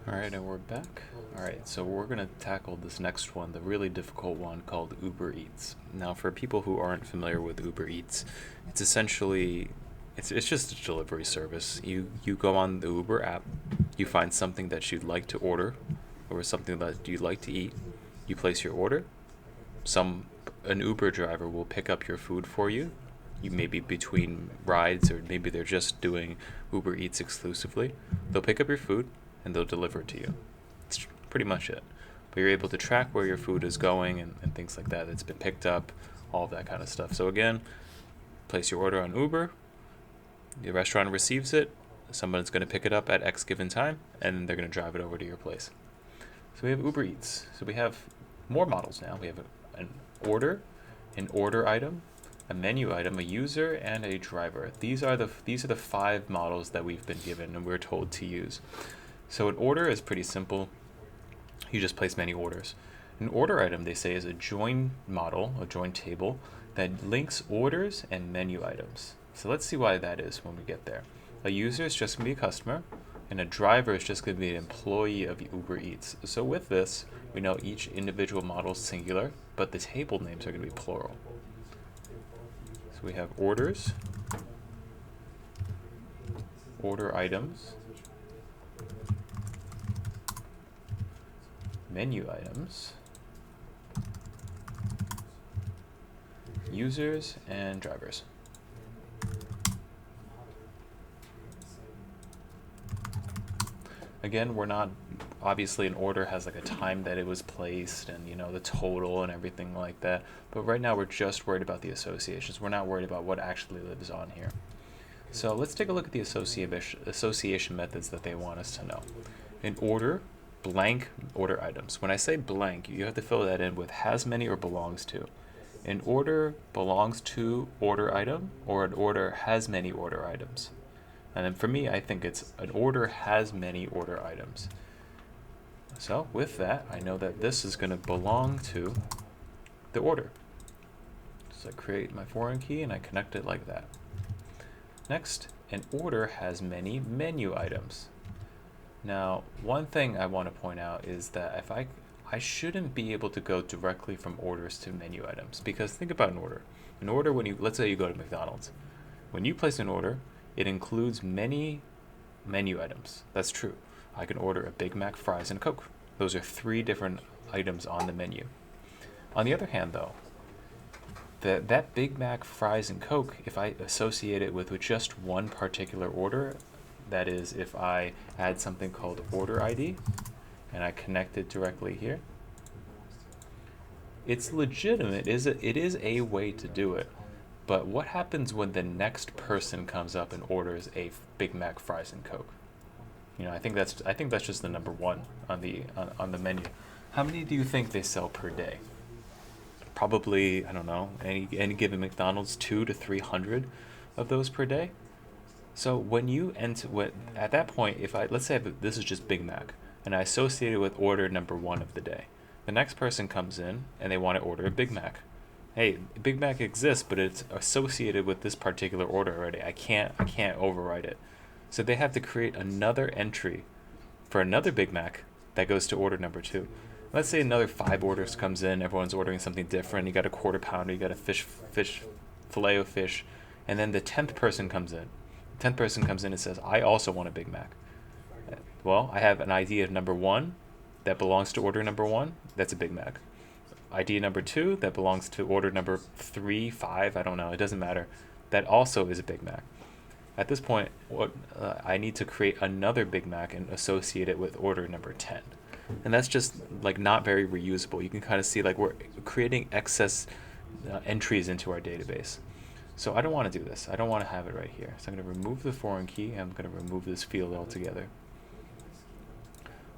Alright, and we're back. Alright, so we're going to tackle this next one, the really difficult one called UberEats. Now, for people who aren't familiar with UberEats, it's essentially it's just a delivery service. You go on the Uber app, you find something that you'd like to order or something that you'd like to eat. You place your order. An Uber driver will pick up your food for you. You maybe between rides, or maybe they're just doing Uber Eats exclusively. They'll pick up your food and they'll deliver it to you. It's pretty much it. But you're able to track where your food is going and things like that. It's been picked up, all of that kind of stuff. So again, place your order on Uber. The restaurant receives it. Someone's going to pick it up at X given time, and they're going to drive it over to your place. So we have Uber Eats. So we have more models now. We have an order item, a menu item, a user, and a driver. These are the 5 models that we've been given and we're told to use. So an order is pretty simple. You just place many orders. An order item, they say, is a join model, a join table that links orders and menu items. So let's see why that is when we get there. A user is just going to be a customer, and a driver is just going to be an employee of Uber Eats. So with this, we know each individual model is singular, but the table names are going to be plural. So we have orders, order items, menu items, users, and drivers. Again, we're not, obviously an order has like a time that it was placed and the total and everything like that, but right now we're just worried about the associations. We're not worried about what actually lives on here. So let's take a look at the association methods that they want us to know. In order, blank order items. When I say blank, you have to fill that in with has many or belongs to. An order belongs to order item, or an order has many order items. And then for me, I think it's an order has many order items. So with that, I know that this is going to belong to the order. So I create my foreign key and I connect it like that. Next, an order has many menu items. Now, one thing I want to point out is that if I shouldn't be able to go directly from orders to menu items, because think about an order. An order, let's say you go to McDonald's. When you place an order, it includes many menu items. That's true. I can order a Big Mac, fries, and Coke. Those are 3 different items on the menu. On the other hand, though, that Big Mac, fries, and Coke, if I associate it with just one particular order, that is, if I add something called order ID, and I connect it directly here, it's legitimate. It is a way to do it. But what happens when the next person comes up and orders a Big Mac, fries, and Coke? I think that's just the number 1 on the menu. How many do you think they sell per day? Probably, I don't know, any given McDonald's 200 to 300 of those per day. So when you at that point, let's say this is just Big Mac, and I associate it with order number 1 of the day. The next person comes in and they want to order a Big Mac. Hey, Big Mac exists, but it's associated with this particular order already. I can't override it. So they have to create another entry for another Big Mac that goes to order number 2. Let's say another 5 orders comes in, everyone's ordering something different. You got a quarter pounder, you got a filet of fish, and then the 10th person comes in. The 10th person comes in and says, I also want a Big Mac. Well, I have an ID of number 1 that belongs to order number 1. That's a Big Mac. ID number 2 that belongs to order number 3, 5, I don't know, it doesn't matter. That also is a Big Mac. At this point, I need to create another Big Mac and associate it with order number 10. And that's just like not very reusable. You can kind of see like we're creating excess entries into our database. So I don't want to do this. I don't want to have it right here. So I'm going to remove the foreign key. I'm going to remove this field altogether.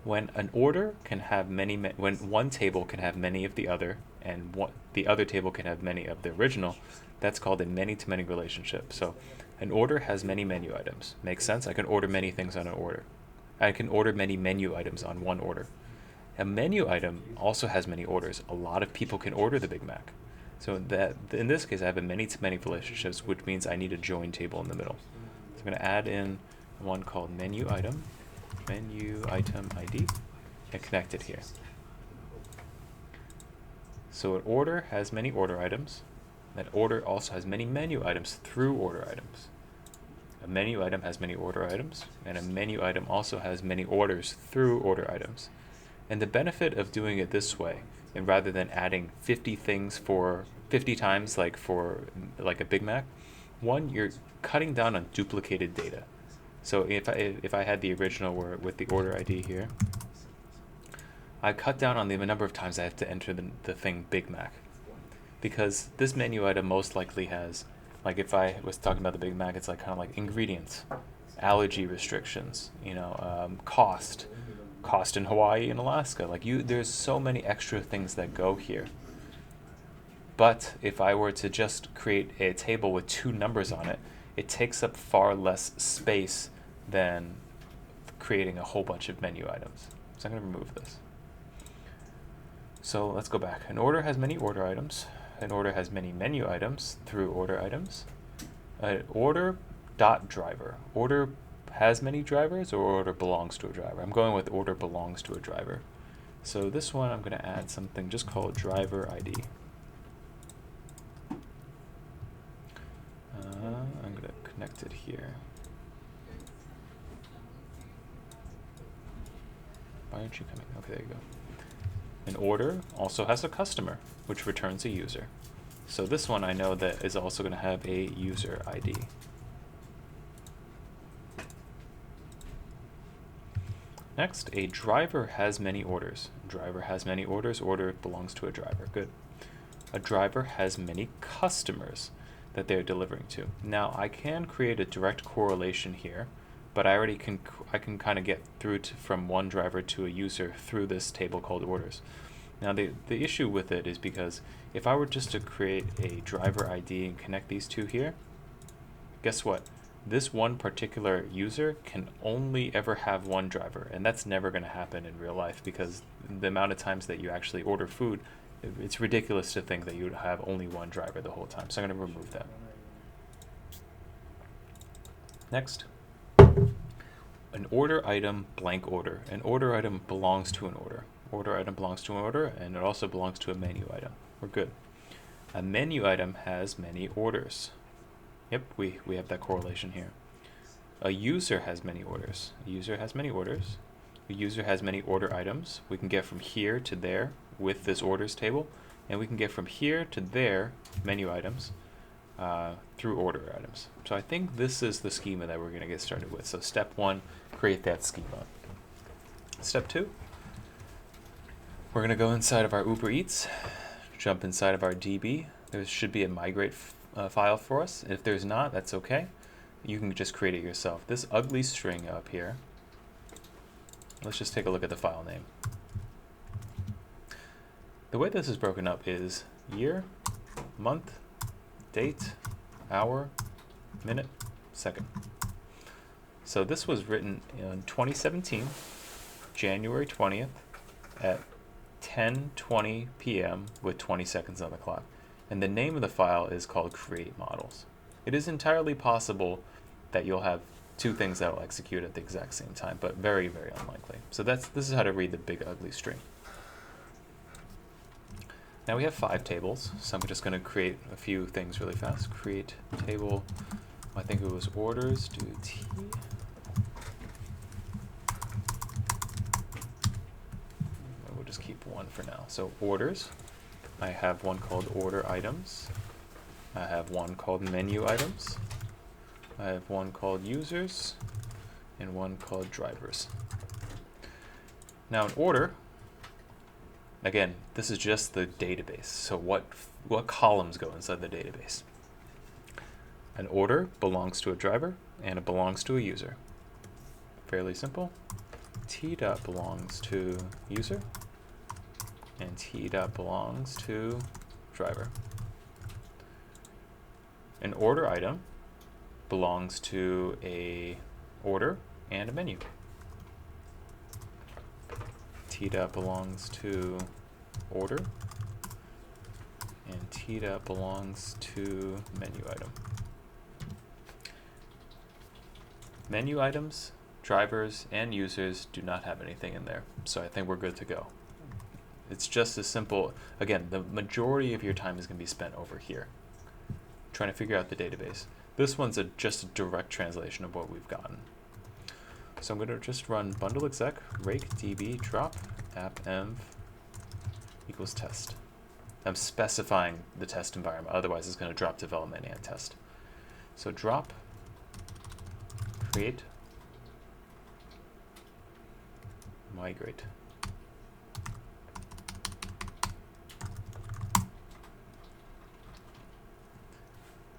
When an order can have when one table can have many of the other, and the other table can have many of the original, that's called a many-to-many relationship. So an order has many menu items. Makes sense? I can order many things on an order. I can order many menu items on one order. A menu item also has many orders. A lot of people can order the Big Mac. So in this case, I have a many-to-many relationships, which means I need a join table in the middle. So I'm going to add in one called menu item. menu item ID and connect it here. So an order has many order items. That order also has many menu items through order items. A menu item has many order items, and a menu item also has many orders through order items. And the benefit of doing it this way, and rather than adding 50 things for 50 times like a Big Mac, one, you're cutting down on duplicated data. So if I had the original with the order ID here, I cut down on the number of times I have to enter the thing Big Mac. Because this menu item most likely has, like if I was talking about the Big Mac, it's like kind of like ingredients, allergy restrictions, cost in Hawaii and Alaska. Like there's so many extra things that go here. But if I were to just create a table with 2 numbers on it, it takes up far less space than creating a whole bunch of menu items. So I'm going to remove this. So let's go back. An order has many order items. An order has many menu items through order items. Order dot driver. Order has many drivers, or order belongs to a driver. I'm going with order belongs to a driver. So this one I'm going to add something just called driver ID. I'm going to connect it here. Why aren't you coming? Okay, there you go. An order also has a customer, which returns a user. So this one I know that is also going to have a user ID. Next, a driver has many orders. Driver has many orders. Order belongs to a driver. Good. A driver has many customers that they're delivering to. Now I can create a direct correlation here, but I can kind of get through from one driver to a user through this table called orders. Now the issue with it is because if I were just to create a driver ID and connect these two here, guess what? This one particular user can only ever have one driver, and that's never going to happen in real life because the amount of times that you actually order food, it's ridiculous to think that you would have only one driver the whole time. So I'm going to remove that. Next, an order item blank order. An order item belongs to an order. Order item belongs to an order, and it also belongs to a menu item. We're good. A menu item has many orders. Yep, we have that correlation here. A user has many orders. A user has many orders. A user has many order items. We can get from here to there with this orders table, and we can get from here to there menu items through order items. So I think this is the schema that we're going to get started with. So step 1, create that schema. Step 2, we're going to go inside of our UberEats, jump inside of our DB. There should be a migrate file for us. If there's not, that's okay. You can just create it yourself. This ugly string up here, let's just take a look at the file name. The way this is broken up is year, month, date, hour, minute, second. So this was written in 2017, January 20th at 10:20 p.m. with 20 seconds on the clock. And the name of the file is called create models. It is entirely possible that you'll have 2 things that will execute at the exact same time, but very, very unlikely. So this is how to read the big ugly string. Now we have 5 tables, so I'm just going to create a few things really fast. Create table, I think it was orders, do T. We'll just keep 1 for now. So orders, I have one called order items. I have one called menu items. I have one called users and one called drivers. Now in order, again, this is just the database. So what columns go inside the database? An order belongs to a driver and it belongs to a user. Fairly simple. T dot belongs to user and T dot belongs to driver. An order item belongs to a order and a menu. T dot belongs to order and T dot belongs to menu item. Menu items drivers and users do not have anything in there. So I think we're good to go. It's just as simple. Again, the majority of your time is going to be spent over here, trying to figure out the database. This one's just a direct translation of what we've gotten. So I'm going to just run bundle exec rake db drop app-env equals test. I'm specifying the test environment, otherwise it's going to drop development and test. So drop create migrate.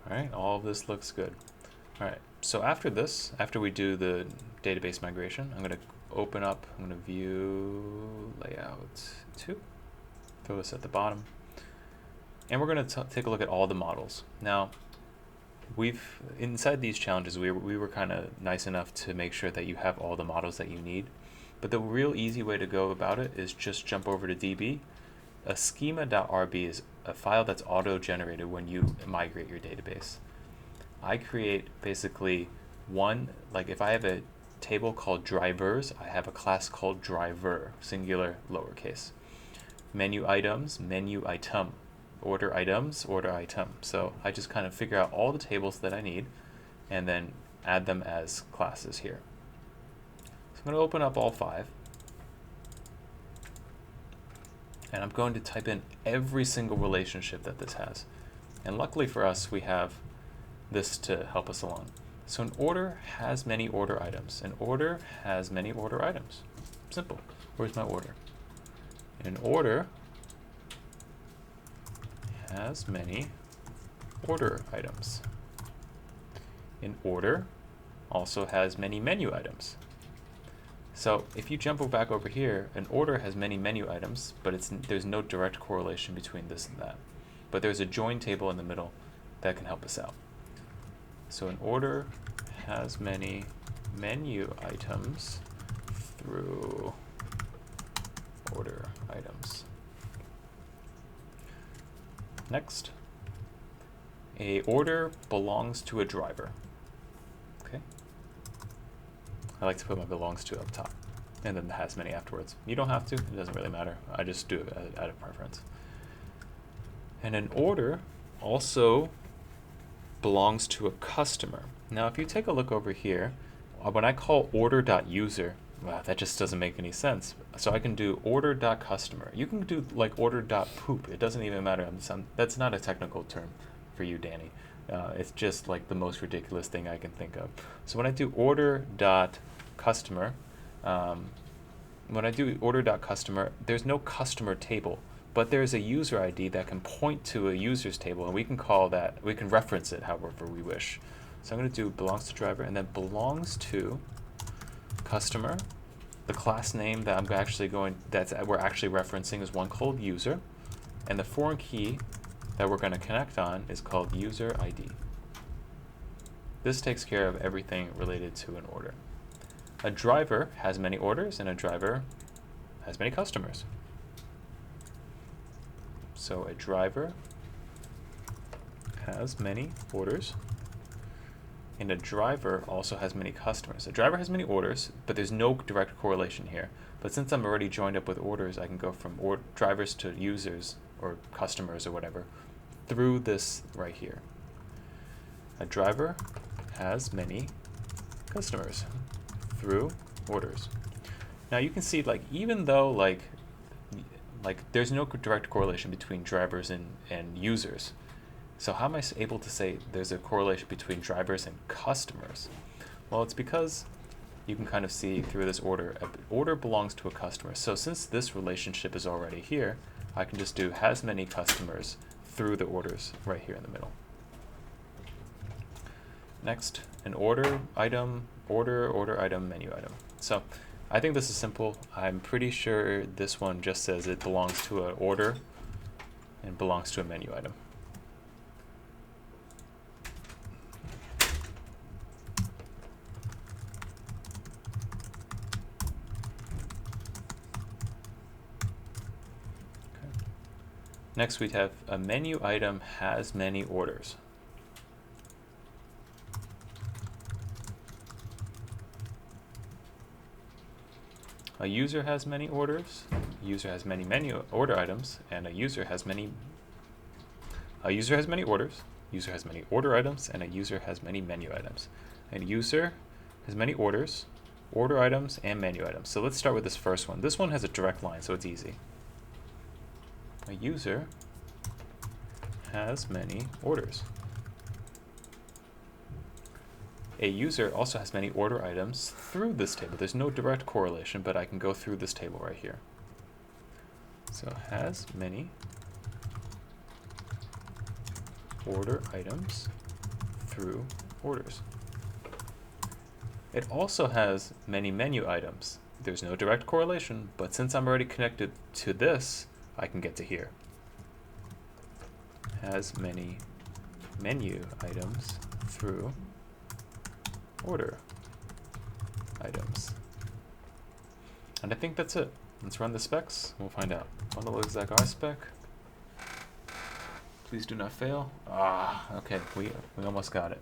All right, all of this looks good. All right, so after this, after we do the database migration, I'm going to open up, I'm going to view layout 2, throw this at the bottom, and we're going to take a look at all the models. Now, inside these challenges, we were kind of nice enough to make sure that you have all the models that you need, but the real easy way to go about it is just jump over to DB. A schema.rb is a file that's auto-generated when you migrate your database. I create basically like if I have a table called drivers, I have a class called driver, singular, lowercase. Menu items, menu item. Order items, order item. So I just kind of figure out all the tables that I need and then add them as classes here. So I'm going to open up all 5. And I'm going to type in every single relationship that this has. And luckily for us, we have this to help us along. So an order has many order items. An order has many order items. Simple. Where's my order? An order has many order items. An order also has many menu items. So if you jump back over here, an order has many menu items, but there's no direct correlation between this and that. But there's a join table in the middle that can help us out. So an order has many menu items through order items. Next, a order belongs to a driver. Okay. I like to put my belongs to up top, and then the has many afterwards. You don't have to, it doesn't really matter. I just do it out of preference. And an order also belongs to a customer. Now, if you take a look over here, when I call order.user, wow, that just doesn't make any sense. So I can do order.customer. You can do like order.poop. It doesn't even matter. That's not a technical term for you, Danny. It's just like the most ridiculous thing I can think of. So when I do order.customer, there's no customer table, but there's a user ID that can point to a user's table, and we can call that, we can reference it however we wish. So I'm going to do belongs to driver, and then belongs to customer. The class name that we're actually referencing is one called user, and the foreign key that we're going to connect on is called user ID. This takes care of everything related to an order. A driver has many orders, and a driver has many customers. So a driver has many orders, and a driver also has many customers. A driver has many orders, but there's no direct correlation here. But since I'm already joined up with orders, I can go from drivers to users or customers or whatever through this right here. A driver has many customers through orders. Now you can see, like, even though like there's no direct correlation between drivers and users, so how am I able to say there's a correlation between drivers and customers? Well, it's because you can kind of see through this order, order belongs to a customer. So since this relationship is already here, I can just do has many customers through the orders right here in the middle. Next, an order item, order item, menu item. So I think this is simple. I'm pretty sure this one just says it belongs to an order and belongs to a menu item. Next, we'd have a menu item has many orders. A user has many orders, a user has many menu order items, and a user has many orders, user has many order items, and a user has many menu items. And a user has many orders, order items, and menu items. So let's start with this first one. This one has a direct line, so it's easy. A user has many orders. A user also has many order items through this table. There's no direct correlation, but I can go through this table right here. So has many order items through orders. It also has many menu items. There's no direct correlation, but since I'm already connected to this, I can get to here. Has many menu items through order items. And I think that's it. Let's run the specs. We'll find out. Bundle exec RSpec. Please do not fail. Okay, we almost got it.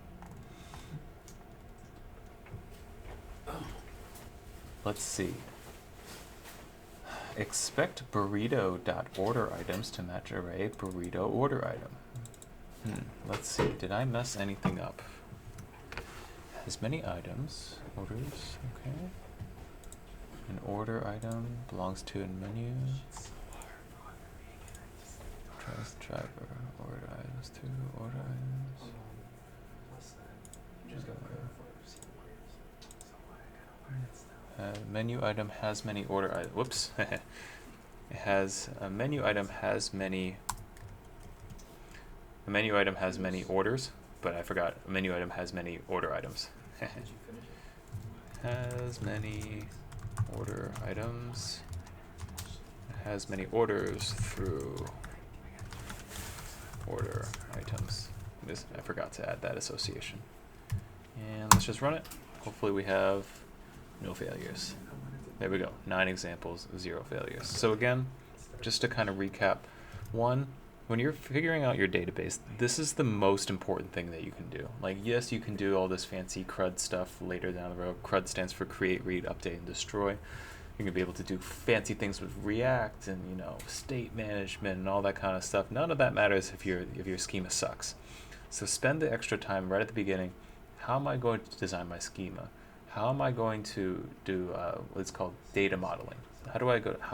Let's see. Expect burrito.order items to match array burrito order item. Let's see. Did I mess anything up? Has many items, orders, okay. An order item belongs to a menu. Trust driver, order items to order items. Menu item has many order items. Whoops. It has a menu item has many. A menu item has many orders, but I forgot. A menu item has many order items. Has many order items. It has many orders through order items. I forgot to add that association. And let's just run it. Hopefully we have no failures. There we go. 9 examples, 0 failures. So again, just to kind of recap, 1, when you're figuring out your database, this is the most important thing that you can do. Like, yes, you can do all this fancy CRUD stuff later down the road. CRUD stands for create, read, update, and destroy. You're gonna be able to do fancy things with React and, you know, state management and all that kind of stuff. None of that matters if your schema sucks. So spend the extra time right at the beginning. How am I going to design my schema? How am I going to do what's called data modeling? How am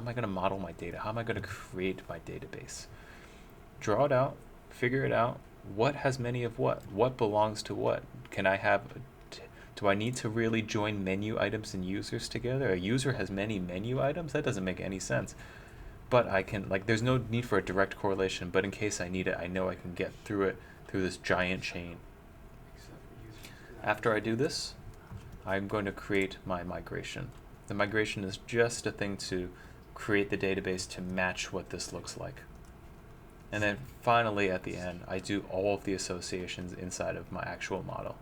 I going to model my data? How am I going to create my database? Draw it out, figure it out. What has many of what? What belongs to what? Do I need to really join menu items and users together? A user has many menu items? That doesn't make any sense. But I can, like, there's no need for a direct correlation, but in case I need it, I know I can get through it through this giant chain. After I do this, I'm going to create my migration. The migration is just a thing to create the database to match what this looks like. And then finally at the end, I do all of the associations inside of my actual model.